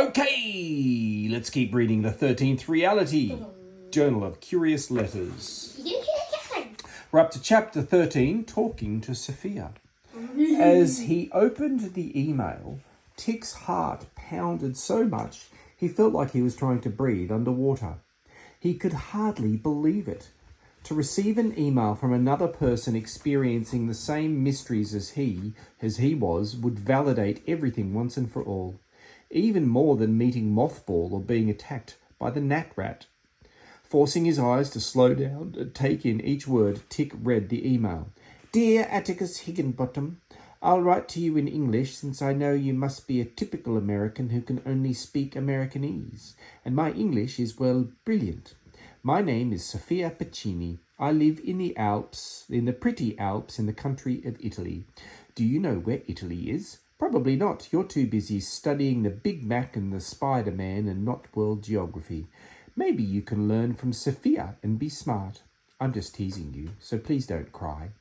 Okay, let's keep reading the 13th reality. Journal of Curious Letters. We're up to chapter 13, Talking to Sophia. As he opened the email, Tick's heart pounded so much he felt like he was trying to breathe underwater. He could hardly believe it. To receive an email from another person experiencing the same mysteries as he was would validate everything once and for all. Even more than meeting Mothball or being attacked by the gnat rat. Forcing his eyes to slow down and take in each word, Tick read the email. Dear Atticus Higginbottom, I'll write to you in English since I know you must be a typical American who can only speak Americanese, and my English is, well, brilliant. My name is Sophia Piccini. I live in the Alps, in the pretty Alps in the country of Italy. Do you know where Italy is? Probably not. You're too busy studying the Big Mac and the Spider-Man and not world geography. Maybe you can learn from Sophia and be smart. I'm just teasing you, so please don't cry.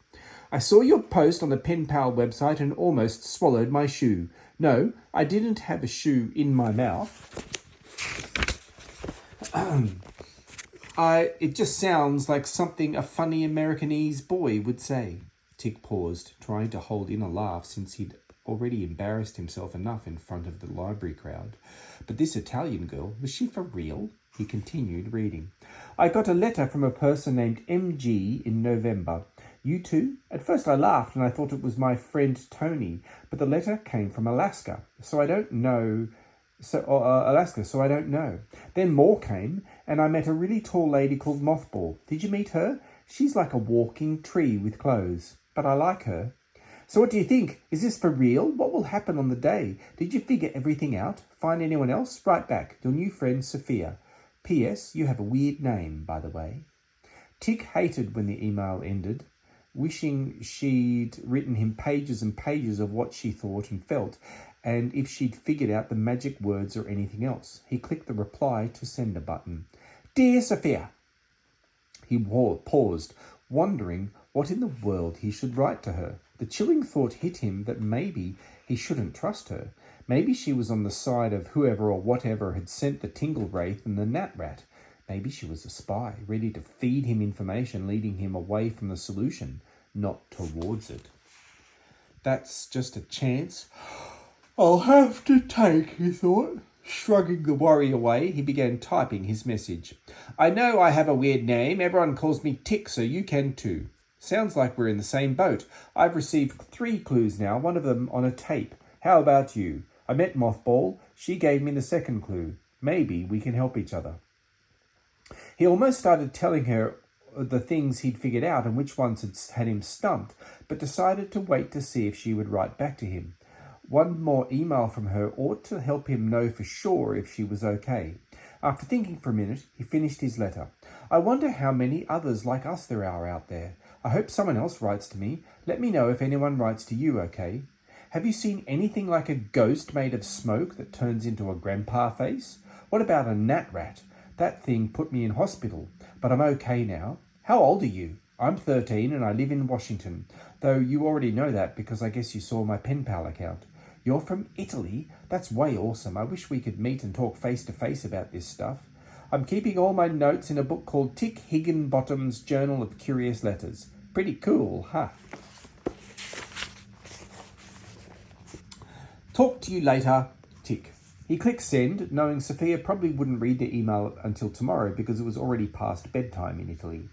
I saw your post on the Pen Pal website and almost swallowed my shoe. No, I didn't have a shoe in my mouth. It just sounds like something a funny Americanese boy would say. Tick paused, trying to hold in a laugh since he'd already embarrassed himself enough in front of the library crowd. But this Italian girl, was she for real? He continued reading. I got a letter from a person named MG in November. You too? At first I laughed and I thought it was my friend Tony, but the letter came from Alaska, so I don't know. So I don't know. Then more came, and I met a really tall lady called Mothball. Did you meet her? She's like a walking tree with clothes, but I like her. So what do you think? Is this for real? What will happen on the day? Did you figure everything out? Find anyone else? Write back. Your new friend, Sophia. P.S. You have a weird name, by the way. Tick hated when the email ended, wishing she'd written him pages and pages of what she thought and felt, and if she'd figured out the magic words or anything else. He clicked the reply to sender button. Dear Sophia. He paused, wondering what in the world he should write to her. The chilling thought hit him that maybe he shouldn't trust her. Maybe she was on the side of whoever or whatever had sent the Tingle Wraith and the Gnat Rat. Maybe she was a spy, ready to feed him information, leading him away from the solution, not towards it. That's just a chance I'll have to take, he thought. Shrugging the worry away, he began typing his message. I know I have a weird name. Everyone calls me Tick, so you can too. Sounds like we're in the same boat. I've received 3 clues now, one of them on a tape. How about you? I met Mothball. She gave me the second clue. Maybe we can help each other. He almost started telling her the things he'd figured out and which ones had him stumped, but decided to wait to see if she would write back to him. One more email from her ought to help him know for sure if she was okay. After thinking for a minute, he finished his letter. I wonder how many others like us there are out there. I hope someone else writes to me. Let me know if anyone writes to you, okay? Have you seen anything like a ghost made of smoke that turns into a grandpa face? What about a gnat rat? That thing put me in hospital, but I'm okay now. How old are you? I'm 13 and I live in Washington, though you already know that because I guess you saw my Pen Pal account. You're from Italy? That's way awesome. I wish we could meet and talk face to face about this stuff. I'm keeping all my notes in a book called Tick Higginbottom's Journal of Curious Letters. Pretty cool, huh? Talk to you later, Tick. He clicked send, knowing Sophia probably wouldn't read the email until tomorrow because it was already past bedtime in Italy.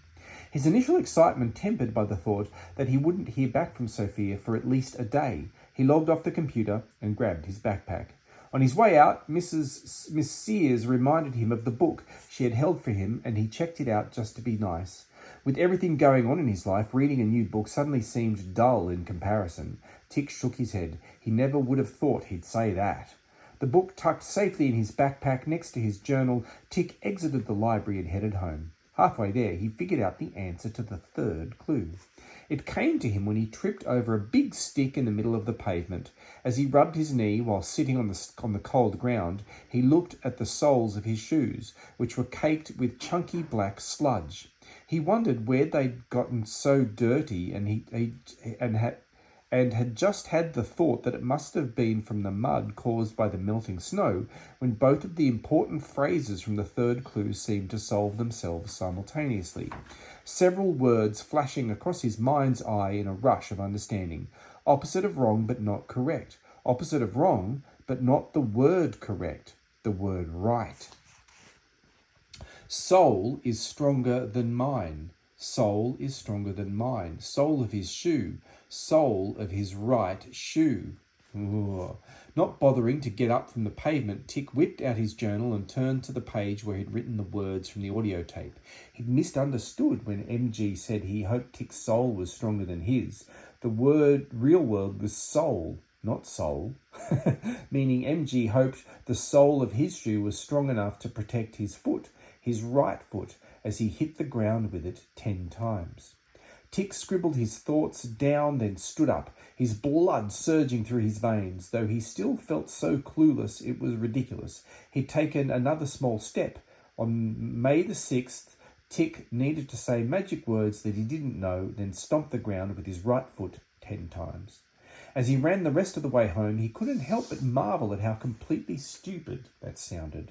His initial excitement tempered by the thought that he wouldn't hear back from Sophia for at least a day. He logged off the computer and grabbed his backpack. On his way out, Miss Sears reminded him of the book she had held for him, and he checked it out just to be nice. With everything going on in his life, reading a new book suddenly seemed dull in comparison. Tick shook his head. He never would have thought he'd say that. The book tucked safely in his backpack next to his journal, Tick exited the library and headed home. Halfway there, he figured out the answer to the 3rd clue. It came to him when he tripped over a big stick in the middle of the pavement. As he rubbed his knee while sitting on the cold ground, he looked at the soles of his shoes, which were caked with chunky black sludge. He wondered where they'd gotten so dirty, and and had just had the thought that it must have been from the mud caused by the melting snow, when both of the important phrases from the third clue seemed to solve themselves simultaneously. Several words flashing across his mind's eye in a rush of understanding. Opposite of wrong, but not correct. Opposite of wrong, but not the word correct. The word right. Soul is stronger than mine. Soul is stronger than mine. Sole of his shoe. Sole of his right shoe. Ooh. Not bothering to get up from the pavement, Tick whipped out his journal and turned to the page where he'd written the words from the audio tape. He'd misunderstood when MG said he hoped Tick's soul was stronger than his. The real word was soul, not soul, meaning MG hoped the sole of his shoe was strong enough to protect his foot, his right foot, as he hit the ground with it 10 times. Tick scribbled his thoughts down, then stood up, his blood surging through his veins. Though he still felt so clueless it was ridiculous. He'd taken another small step. On May the 6th, Tick needed to say magic words that he didn't know, then stomp the ground with his right foot 10 times. As he ran the rest of the way home, he couldn't help but marvel at how completely stupid that sounded.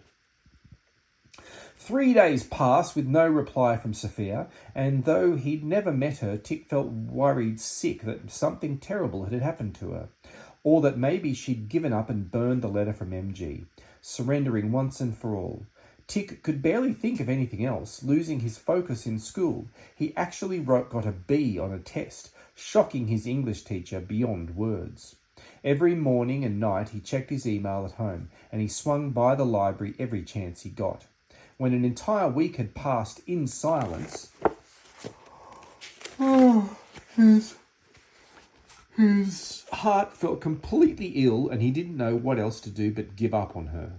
3 days passed with no reply from Sophia, and though he'd never met her, Tick felt worried sick that something terrible had happened to her, or that maybe she'd given up and burned the letter from MG, surrendering once and for all. Tick could barely think of anything else, losing his focus in school. He actually got a B on a test, shocking his English teacher beyond words. Every morning and night he checked his email at home, and he swung by the library every chance he got. When an entire week had passed in silence, his heart felt completely ill, and he didn't know what else to do but give up on her.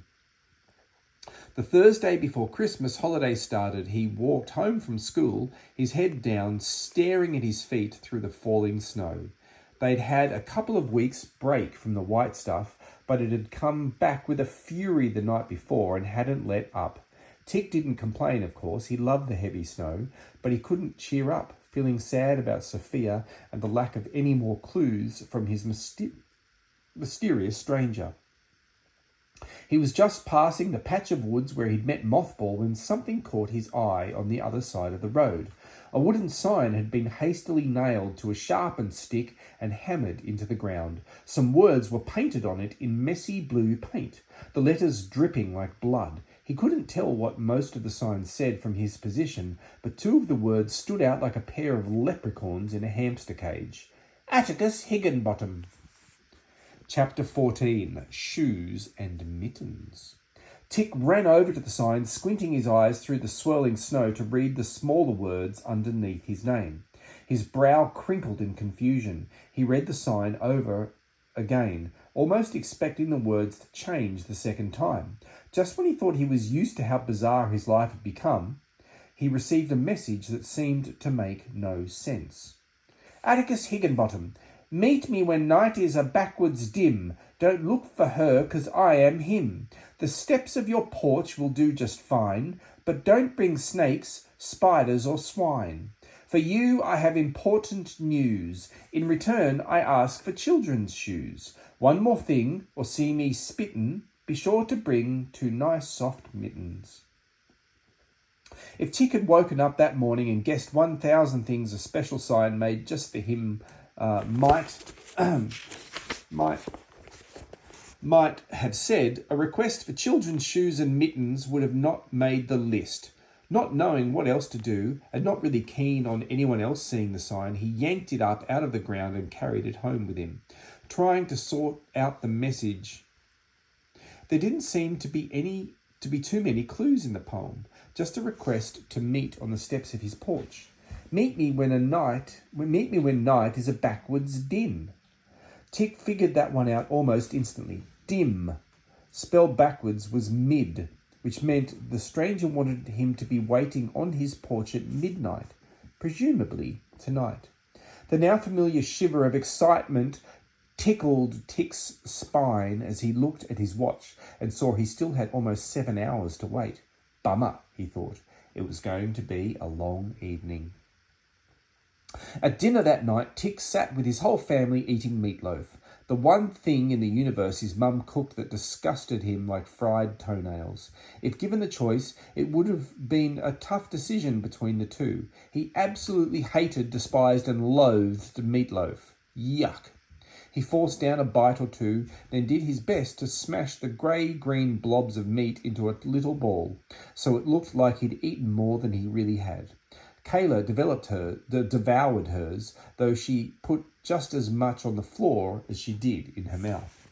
The Thursday before Christmas holiday started, he walked home from school, his head down, staring at his feet through the falling snow. They'd had a couple of weeks' break from the white stuff, but it had come back with a fury the night before and hadn't let up. Tick didn't complain, of course. He loved the heavy snow, but he couldn't cheer up, feeling sad about Sophia and the lack of any more clues from his mysterious stranger. He was just passing the patch of woods where he'd met Mothball when something caught his eye on the other side of the road. A wooden sign had been hastily nailed to a sharpened stick and hammered into the ground. Some words were painted on it in messy blue paint, the letters dripping like blood. He couldn't tell what most of the sign said from his position, but 2 of the words stood out like a pair of leprechauns in a hamster cage. Atticus Higginbottom. Chapter 14. Shoes and Mittens. Tick ran over to the sign, squinting his eyes through the swirling snow to read the smaller words underneath his name. His brow crinkled in confusion. He read the sign over again, almost expecting the words to change the second time. Just when he thought he was used to how bizarre his life had become, he received a message that seemed to make no sense. Atticus Higginbottom, meet me when night is a backwards dim. Don't look for her, 'cause I am him. The steps of your porch will do just fine, but don't bring snakes, spiders or swine. For you I have important news. In return I ask for children's shoes. One more thing, or see me spittin', be sure to bring 2 nice soft mittens. If Tick had woken up that morning and guessed 1,000 things a special sign made just for him might have said, a request for children's shoes and mittens would have not made the list. Not knowing what else to do, and not really keen on anyone else seeing the sign, he yanked it up out of the ground and carried it home with him, trying to sort out the message. There didn't seem to be too many clues in the poem, just a request to meet on the steps of his porch. Meet me when night is a backwards dim. Tick figured that one out almost instantly. Dim, spelled backwards, was mid, which meant the stranger wanted him to be waiting on his porch at midnight, presumably tonight. The now familiar shiver of excitement tickled Tick's spine as he looked at his watch and saw he still had almost 7 hours to wait. Bummer, he thought. It was going to be a long evening. At dinner that night, Tick sat with his whole family eating meatloaf. The one thing in the universe his mum cooked that disgusted him like fried toenails. If given the choice, it would have been a tough decision between the two. He absolutely hated, despised and loathed meatloaf. Yuck. He forced down a bite or two, then did his best to smash the grey-green blobs of meat into a little ball, so it looked like he'd eaten more than he really had. Kayla devoured hers, though she put just as much on the floor as she did in her mouth.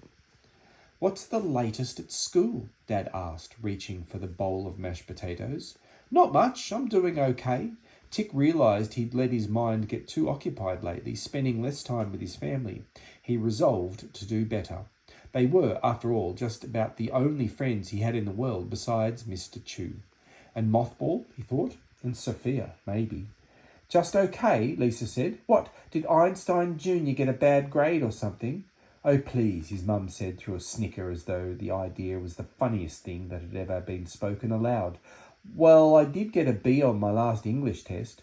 "What's the latest at school?" Dad asked, reaching for the bowl of mashed potatoes. "Not much. I'm doing okay." Tick realised he'd let his mind get too occupied lately, spending less time with his family. He resolved to do better. They were, after all, just about the only friends he had in the world besides Mr. Chew. And Mothball, he thought, and Sophia, maybe. "Just okay," Lisa said. "What, did Einstein Jr. get a bad grade or something?" "Oh, please," his mum said through a snicker as though the idea was the funniest thing that had ever been spoken aloud. "Well, I did get a B on my last English test."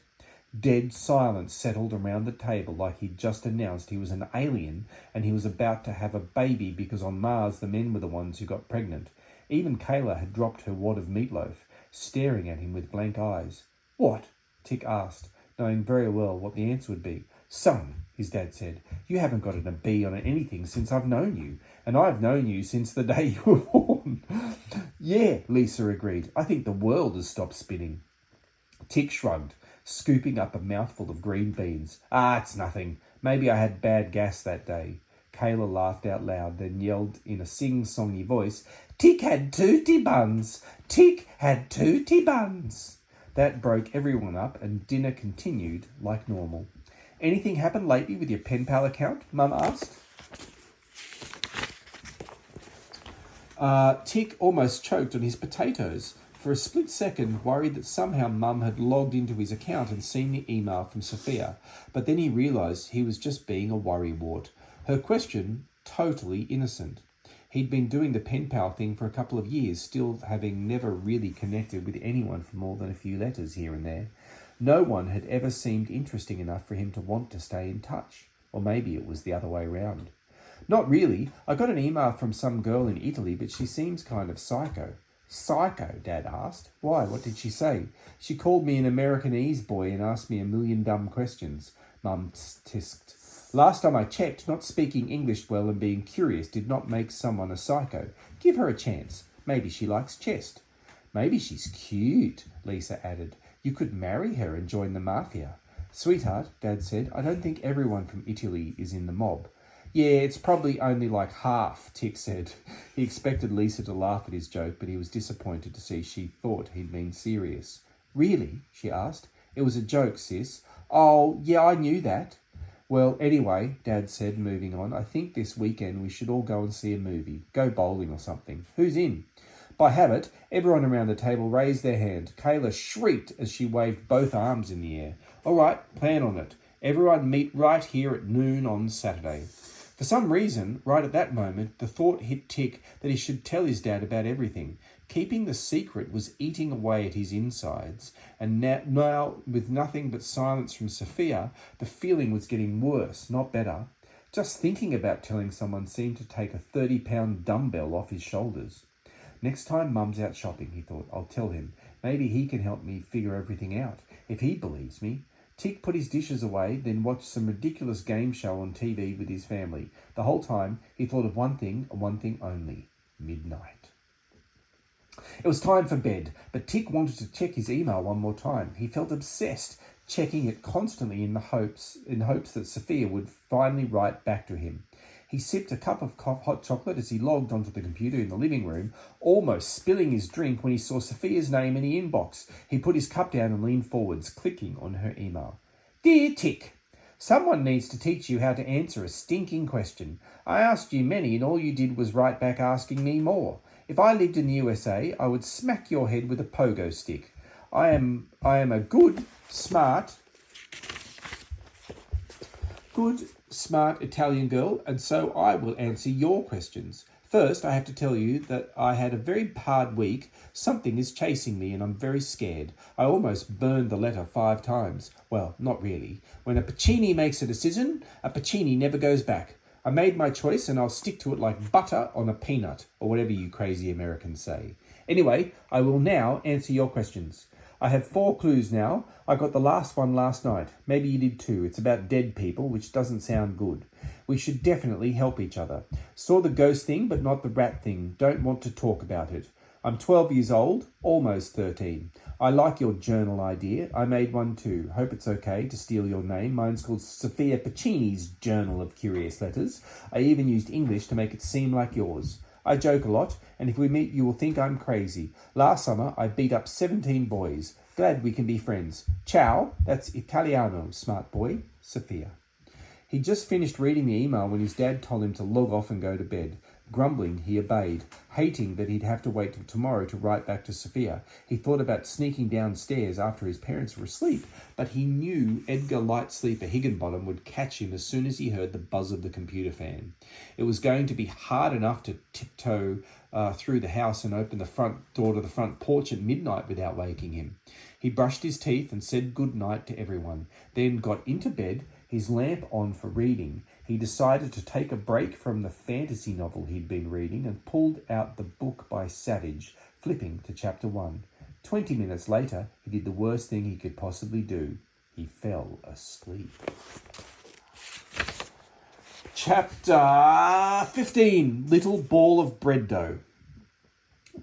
Dead silence settled around the table like he'd just announced he was an alien and he was about to have a baby because on Mars the men were the ones who got pregnant. Even Kayla had dropped her wad of meatloaf, staring at him with blank eyes. "What?" Tick asked, knowing very well what the answer would be. "Son," his dad said, "you haven't gotten a B on anything since I've known you, and I've known you since the day you were born." "Yeah," Lisa agreed. "I think the world has stopped spinning." Tick shrugged, scooping up a mouthful of green beans. It's nothing. Maybe I had bad gas that day." Kayla laughed out loud, then yelled in a sing-songy voice, "Tick had tooty buns! Tick had tooty buns!" That broke everyone up and dinner continued like normal. "Anything happened lately with your pen pal account?" Mum asked. Tick almost choked on his potatoes. For a split second, worried that somehow Mum had logged into his account and seen the email from Sophia, but then he realised he was just being a worrywart. Her question, totally innocent. He'd been doing the pen pal thing for a couple of years, still having never really connected with anyone for more than a few letters here and there. No one had ever seemed interesting enough for him to want to stay in touch. Or maybe it was the other way round. "Not really. I got an email from some girl in Italy, but she seems kind of psycho." "Psycho?" Dad asked. "Why? What did she say?" "She called me an Americanese boy and asked me a million dumb questions," Mum tisked. "Last time I checked, not speaking English well and being curious did not make someone a psycho. Give her a chance. Maybe she likes chess." "Maybe she's cute," Lisa added. "You could marry her and join the mafia." "Sweetheart," Dad said, "I don't think everyone from Italy is in the mob." "Yeah, it's probably only like half," Tick said. He expected Lisa to laugh at his joke, but he was disappointed to see she thought he'd been serious. "Really?" she asked. "It was a joke, sis." "Oh, yeah, I knew that." "Well, anyway," Dad said, moving on, "I think this weekend we should all go and see a movie. Go bowling or something. Who's in?" By habit, everyone around the table raised their hand. Kayla shrieked as she waved both arms in the air. "All right, plan on it. Everyone meet right here at noon on Saturday." For some reason, right at that moment, the thought hit Tick that he should tell his dad about everything. Keeping the secret was eating away at his insides, and now, with nothing but silence from Sophia, the feeling was getting worse, not better. Just thinking about telling someone seemed to take a 30-pound dumbbell off his shoulders. Next time Mum's out shopping, he thought, I'll tell him. Maybe he can help me figure everything out, if he believes me. Tick put his dishes away, then watched some ridiculous game show on TV with his family. The whole time, he thought of one thing and one thing only: midnight. It was time for bed, but Tick wanted to check his email one more time. He felt obsessed, checking it constantly in hopes that Sophia would finally write back to him. He sipped a cup of hot chocolate as he logged onto the computer in the living room, almost spilling his drink when he saw Sophia's name in the inbox. He put his cup down and leaned forwards, clicking on her email. "Dear Tick, someone needs to teach you how to answer a stinking question. I asked you many and all you did was write back asking me more. If I lived in the USA, I would smack your head with a pogo stick. I am a good, smart Italian girl, and so I will answer your questions. First, I have to tell you that I had a very hard week. Something is chasing me and I'm very scared. I almost burned the letter 5 times. Well, not really. When a Pacini makes a decision, a Pacini never goes back. I made my choice and I'll stick to it like butter on a peanut, or whatever you crazy Americans say. Anyway, I will now answer your questions. I have 4 clues now. I got the last one last night. Maybe you did too. It's about dead people, which doesn't sound good. We should definitely help each other. Saw the ghost thing, but not the rat thing. Don't want to talk about it. I'm 12 years old, almost 13. I like your journal idea. I made one too. Hope it's okay to steal your name. Mine's called Sophia Pacini's Journal of Curious Letters. I even used English to make it seem like yours. I joke a lot, and if we meet you will think I'm crazy. Last summer I beat up 17 boys. Glad we can be friends. Ciao, that's Italiano, smart boy, Sophia. He just finished reading the email when his dad told him to log off and go to bed. Grumbling, he obeyed, hating that he'd have to wait till tomorrow to write back to Sophia. He thought about sneaking downstairs after his parents were asleep, but he knew Edgar Light Sleeper Higginbottom would catch him as soon as he heard the buzz of the computer fan. It was going to be hard enough to tiptoe through the house and open the front door to the front porch at midnight without waking him. He brushed his teeth and said good night to everyone, then got into bed, his lamp on for reading. He decided to take a break from the fantasy novel he'd been reading and pulled out the book by Savage, flipping to chapter 1. 20 minutes later, he did the worst thing he could possibly do. He fell asleep. Chapter 15, Little Ball of Bread Dough.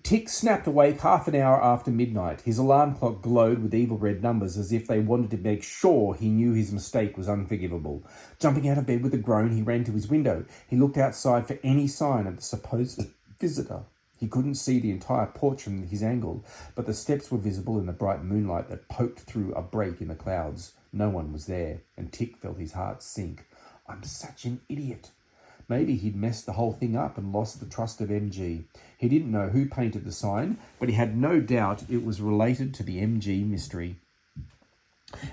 Tick snapped awake half an hour after midnight. His alarm clock glowed with evil red numbers as if they wanted to make sure he knew his mistake was unforgivable. Jumping out of bed with a groan, he ran to his window. He looked outside for any sign of the supposed visitor. He couldn't see the entire porch from his angle, but the steps were visible in the bright moonlight that poked through a break in the clouds. No one was there, and Tick felt his heart sink. I'm such an idiot. Maybe he'd messed the whole thing up and lost the trust of MG. He didn't know who painted the sign, but he had no doubt it was related to the MG mystery.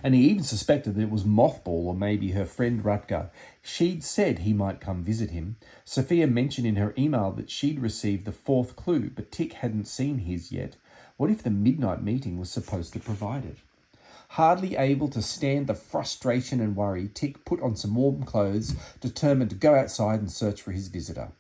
And he even suspected that it was Mothball or maybe her friend Rutger. She'd said he might come visit him. Sophia mentioned in her email that she'd received the 4th clue, but Tick hadn't seen his yet. What if the midnight meeting was supposed to provide it? Hardly able to stand the frustration and worry, Tick put on some warm clothes, determined to go outside and search for his visitor.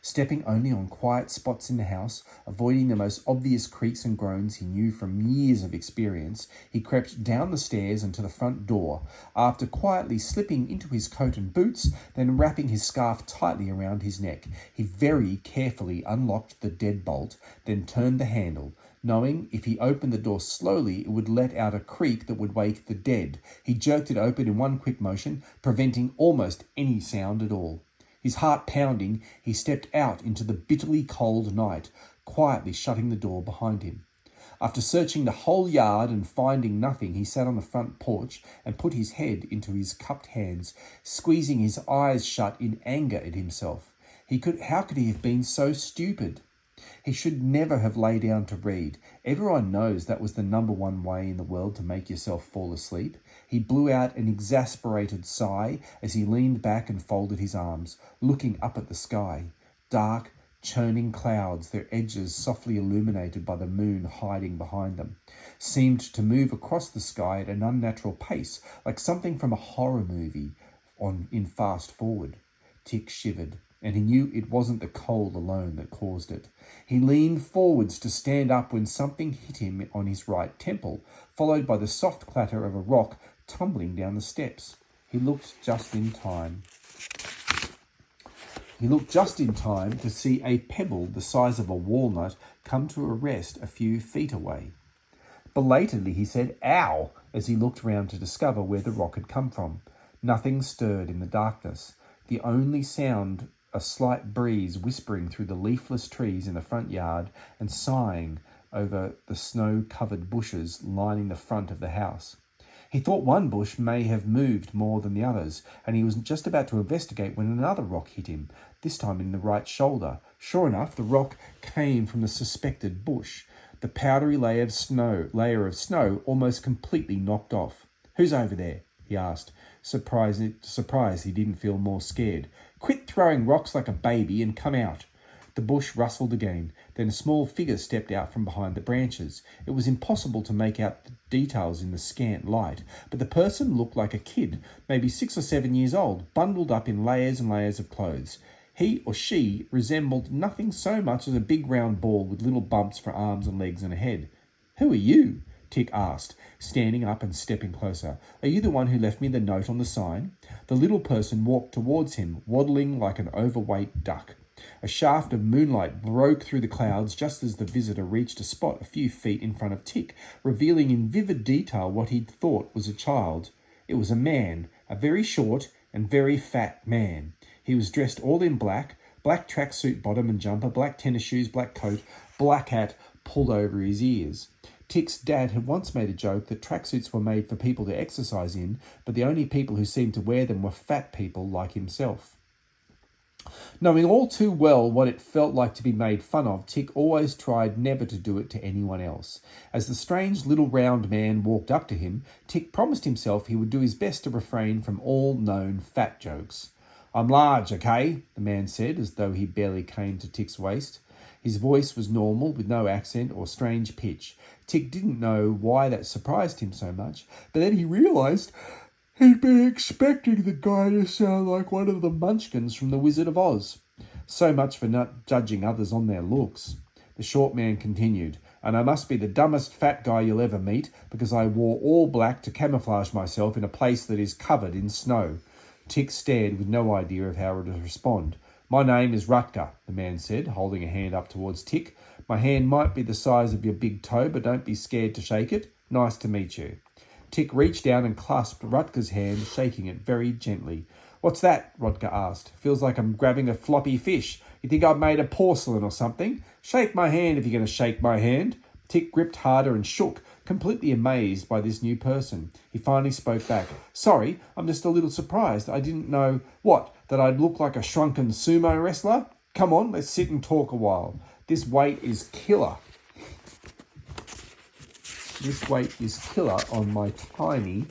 Stepping only on quiet spots in the house, avoiding the most obvious creaks and groans he knew from years of experience, he crept down the stairs and to the front door. After quietly slipping into his coat and boots, then wrapping his scarf tightly around his neck, he very carefully unlocked the deadbolt, then turned the handle. Knowing if he opened the door slowly, it would let out a creak that would wake the dead. He jerked it open in one quick motion, preventing almost any sound at all. His heart pounding, he stepped out into the bitterly cold night, quietly shutting the door behind him. After searching the whole yard and finding nothing, he sat on the front porch and put his head into his cupped hands, squeezing his eyes shut in anger at himself. How could he have been so stupid? He should never have laid down to read. Everyone knows that was the number one way in the world to make yourself fall asleep. He blew out an exasperated sigh as he leaned back and folded his arms, looking up at the sky. Dark, churning clouds, their edges softly illuminated by the moon hiding behind them, seemed to move across the sky at an unnatural pace, like something from a horror movie in fast forward. Tick shivered, and he knew it wasn't the cold alone that caused it. He leaned forwards to stand up when something hit him on his right temple, followed by the soft clatter of a rock tumbling down the steps. He looked just in time to see a pebble the size of a walnut come to a rest a few feet away. Belatedly, he said, "Ow!" as he looked round to discover where the rock had come from. Nothing stirred in the darkness. The only sound a slight breeze whispering through the leafless trees in the front yard and sighing over the snow-covered bushes lining the front of the house. He thought one bush may have moved more than the others, and he was just about to investigate when another rock hit him, this time in the right shoulder. Sure enough, the rock came from the suspected bush, the powdery layer of snow almost completely knocked off. "Who's over there?" he asked, surprised he didn't feel more scared. "Quit throwing rocks like a baby and come out." The bush rustled again. Then a small figure stepped out from behind the branches. It was impossible to make out the details in the scant light, but the person looked like a kid, maybe 6 or 7 years old, bundled up in layers and layers of clothes. He or she resembled nothing so much as a big round ball with little bumps for arms and legs and a head. "Who are you?" Tick asked, standing up and stepping closer. "Are you the one who left me the note on the sign?" The little person walked towards him, waddling like an overweight duck. A shaft of moonlight broke through the clouds just as the visitor reached a spot a few feet in front of Tick, revealing in vivid detail what he'd thought was a child. It was a man, a very short and very fat man. He was dressed all in black tracksuit bottom and jumper, black tennis shoes, black coat, black hat pulled over his ears. Tick's dad had once made a joke that tracksuits were made for people to exercise in, but the only people who seemed to wear them were fat people like himself. Knowing all too well what it felt like to be made fun of, Tick always tried never to do it to anyone else. As the strange little round man walked up to him, Tick promised himself he would do his best to refrain from all known fat jokes. "I'm large, okay?" the man said, as though he barely came to Tick's waist. His voice was normal, with no accent or strange pitch. Tick didn't know why that surprised him so much, but then he realised he'd been expecting the guy to sound like one of the munchkins from The Wizard of Oz. So much for not judging others on their looks. The short man continued, "And I must be the dumbest fat guy you'll ever meet, because I wore all black to camouflage myself in a place that is covered in snow." Tick stared with no idea of how to respond. "My name is Rutger," the man said, holding a hand up towards Tick. "My hand might be the size of your big toe, but don't be scared to shake it. Nice to meet you." Tick reached down and clasped Rutger's hand, shaking it very gently. "What's that?" Rutger asked. "Feels like I'm grabbing a floppy fish. You think I've made of porcelain or something? Shake my hand if you're going to shake my hand." Tick gripped harder and shook, completely amazed by this new person. He finally spoke back. "Sorry, I'm just a little surprised. I didn't know..." "What, that I'd look like a shrunken sumo wrestler? Come on, let's sit and talk a while. This weight is killer. This weight is killer on my tiny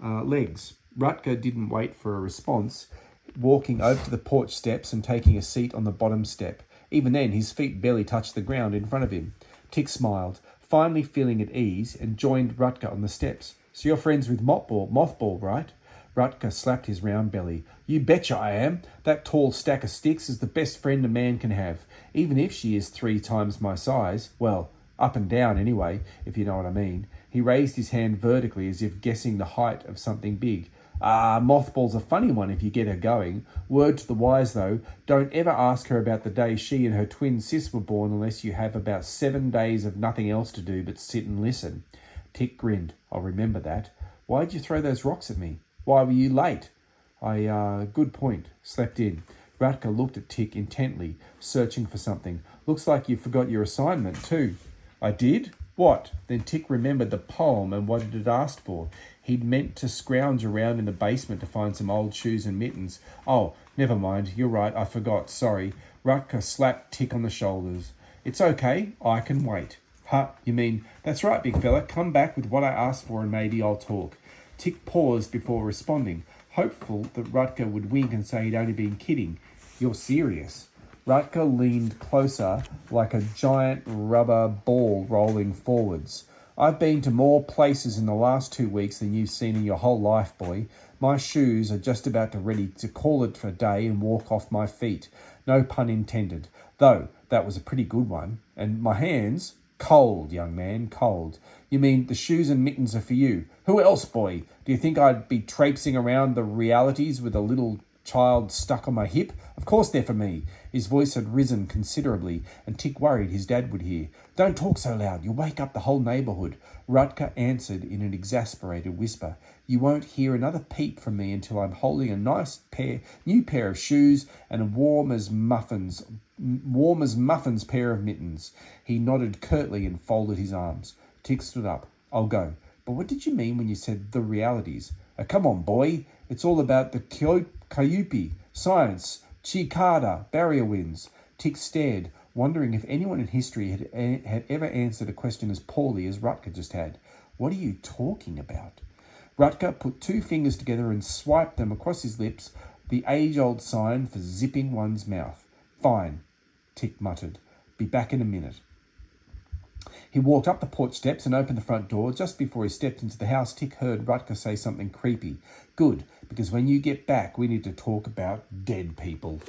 legs." Rutger didn't wait for a response, walking over to the porch steps and taking a seat on the bottom step. Even then, his feet barely touched the ground in front of him. Tick smiled, finally feeling at ease, and joined Rutger on the steps. "So you're friends with Mothball, right?" Rutger slapped his round belly. "You betcha I am. That tall stack of sticks is the best friend a man can have, even if she is 3 times my size. Well, up and down anyway, if you know what I mean." He raised his hand vertically as if guessing the height of something big. Mothball's a funny one if you get her going. Word to the wise, though, don't ever ask her about the day she and her twin sis were born unless you have about 7 days of nothing else to do but sit and listen. Tick grinned. "I'll remember that. Why'd you throw those rocks at me? Why were you late?" Good point. Slept in." Rutger looked at Tick intently, searching for something. "Looks like you forgot your assignment, too." "I did? What?" Then Tick remembered the poem and what it had asked for. He'd meant to scrounge around in the basement to find some old shoes and mittens. "Oh, never mind. You're right. I forgot. Sorry." Rutger slapped Tick on the shoulders. "It's okay. I can wait." "Huh? You mean..." "That's right, big fella. Come back with what I asked for and maybe I'll talk." Tick paused before responding, hopeful that Rutger would wink and say he'd only been kidding. "You're serious?" Rutger leaned closer like a giant rubber ball rolling forwards. "I've been to more places in the last 2 weeks than you've seen in your whole life, boy. My shoes are just about ready to call it for a day and walk off my feet. No pun intended. Though, that was a pretty good one. And my hands? Cold, young man, cold." "You mean the shoes and mittens are for you?" "Who else, boy? Do you think I'd be traipsing around the realities with a little child stuck on my hip? Of course they're for me." His voice had risen considerably, and Tick worried his dad would hear. "Don't talk so loud. You'll wake up the whole neighbourhood." Rutger answered in an exasperated whisper. "You won't hear another peep from me until I'm holding a new pair of shoes and a warm as muffins pair of mittens." He nodded curtly and folded his arms. Tick stood up. "I'll go. But what did you mean when you said the realities?" "Come on, boy. It's all about the Calliope, science, Cicada, barrier winds." Tick stared, wondering if anyone in history had ever answered a question as poorly as Rutger just had. "What are you talking about?" Rutger put 2 fingers together and swiped them across his lips, the age-old sign for zipping one's mouth. "Fine. Tick muttered. Be back in a minute. He walked up the porch steps and opened the front door. Just before he stepped into the house, Tick heard Rutger say something creepy. Good, because when you get back, we need to talk about dead people.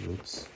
Oops.